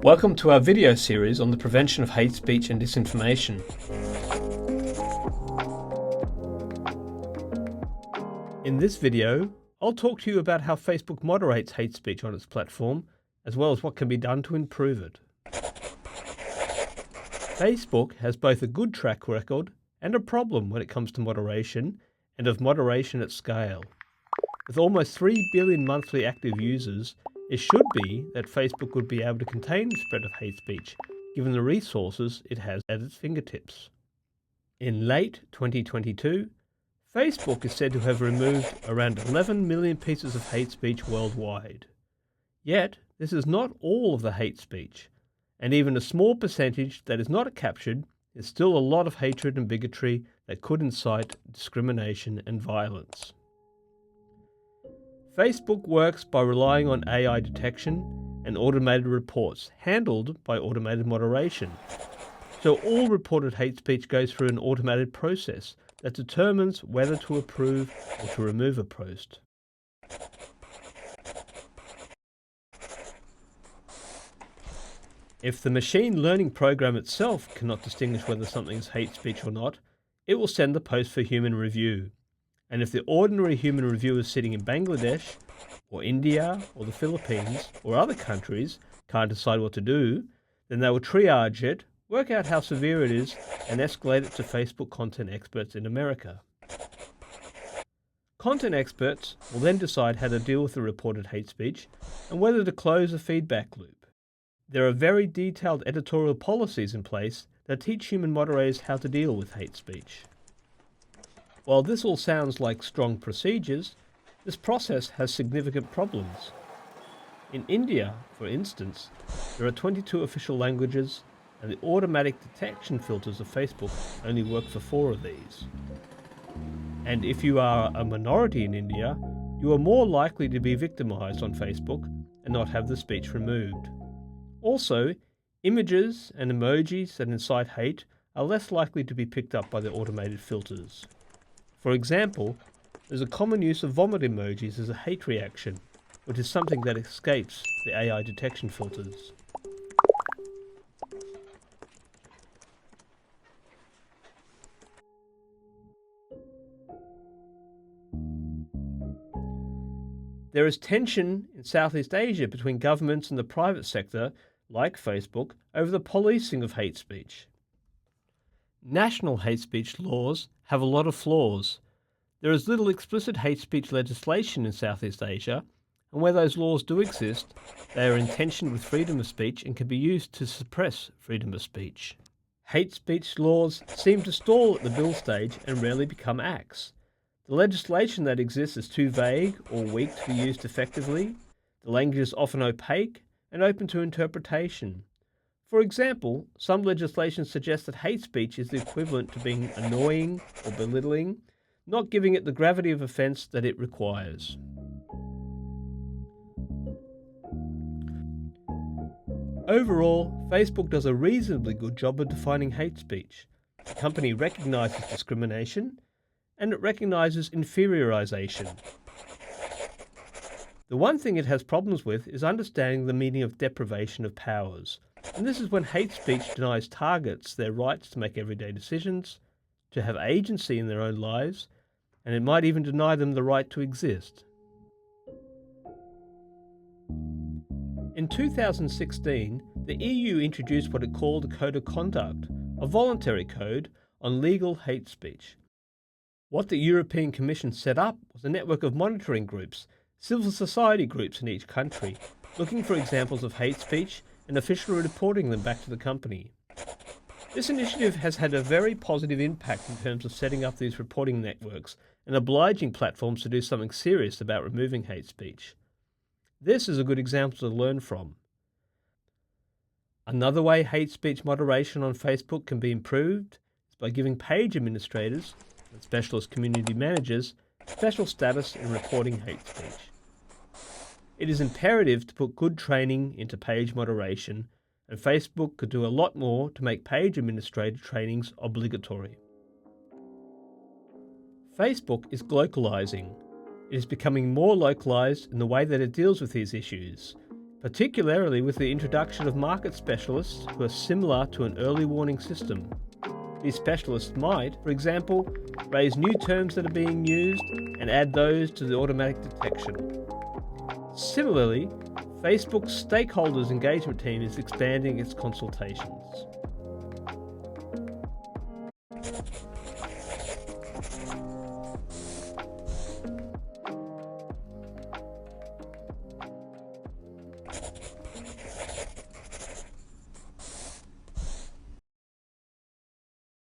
Welcome to our video series on the prevention of hate speech and disinformation. In this video, I'll talk to you about how Facebook moderates hate speech on its platform, as well as what can be done to improve it. Facebook has both a good track record and a problem when it comes to moderation, and of moderation at scale. With almost 3 billion monthly active users, it should be that Facebook would be able to contain the spread of hate speech, given the resources it has at its fingertips. In late 2022, Facebook is said to have removed around 11 million pieces of hate speech worldwide. Yet, this is not all of the hate speech, and even a small percentage that is not captured is still a lot of hatred and bigotry that could incite discrimination and violence. Facebook works by relying on AI detection and automated reports handled by automated moderation. So all reported hate speech goes through an automated process that determines whether to approve or to remove a post. If the machine learning program itself cannot distinguish whether something is hate speech or not, it will send the post for human review. And if the ordinary human reviewer sitting in Bangladesh, or India, or the Philippines, or other countries can't decide what to do, then they will triage it, work out how severe it is, and escalate it to Facebook content experts in America. Content experts will then decide how to deal with the reported hate speech and whether to close a feedback loop. There are very detailed editorial policies in place that teach human moderators how to deal with hate speech. While this all sounds like strong procedures, this process has significant problems. In India, for instance, there are 22 official languages, and the automatic detection filters of Facebook only work for 4 of these. And if you are a minority in India, you are more likely to be victimized on Facebook and not have the speech removed. Also, images and emojis that incite hate are less likely to be picked up by the automated filters. For example, there's a common use of vomit emojis as a hate reaction, which is something that escapes the AI detection filters. There is tension in Southeast Asia between governments and the private sector, like Facebook, over the policing of hate speech. National hate speech laws have a lot of flaws. There is little explicit hate speech legislation in Southeast Asia, and where those laws do exist, they are in tension with freedom of speech and can be used to suppress freedom of speech. Hate speech laws seem to stall at the bill stage and rarely become acts. The legislation that exists is too vague or weak to be used effectively. The language is often opaque and open to interpretation. For example, some legislation suggests that hate speech is the equivalent to being annoying or belittling, not giving it the gravity of offence that it requires. Overall, Facebook does a reasonably good job of defining hate speech. The company recognises discrimination, and it recognises inferiorisation. The one thing it has problems with is understanding the meaning of deprivation of powers, and this is when hate speech denies targets their rights to make everyday decisions, to have agency in their own lives, and it might even deny them the right to exist. In 2016, the EU introduced what it called a Code of Conduct, a voluntary code on legal hate speech. What the European Commission set up was a network of monitoring groups, civil society groups in each country, looking for examples of hate speech and officially reporting them back to the company. This initiative has had a very positive impact in terms of setting up these reporting networks and obliging platforms to do something serious about removing hate speech. This is a good example to learn from. Another way hate speech moderation on Facebook can be improved is by giving page administrators and specialist community managers special status in reporting hate speech. It is imperative to put good training into page moderation, and Facebook could do a lot more to make page administrator trainings obligatory. Facebook is glocalizing. It is becoming more localized in the way that it deals with these issues, particularly with the introduction of market specialists who are similar to an early warning system. These specialists might, for example, raise new terms that are being used and add those to the automatic detection. Similarly, Facebook's stakeholders engagement team is expanding its consultations.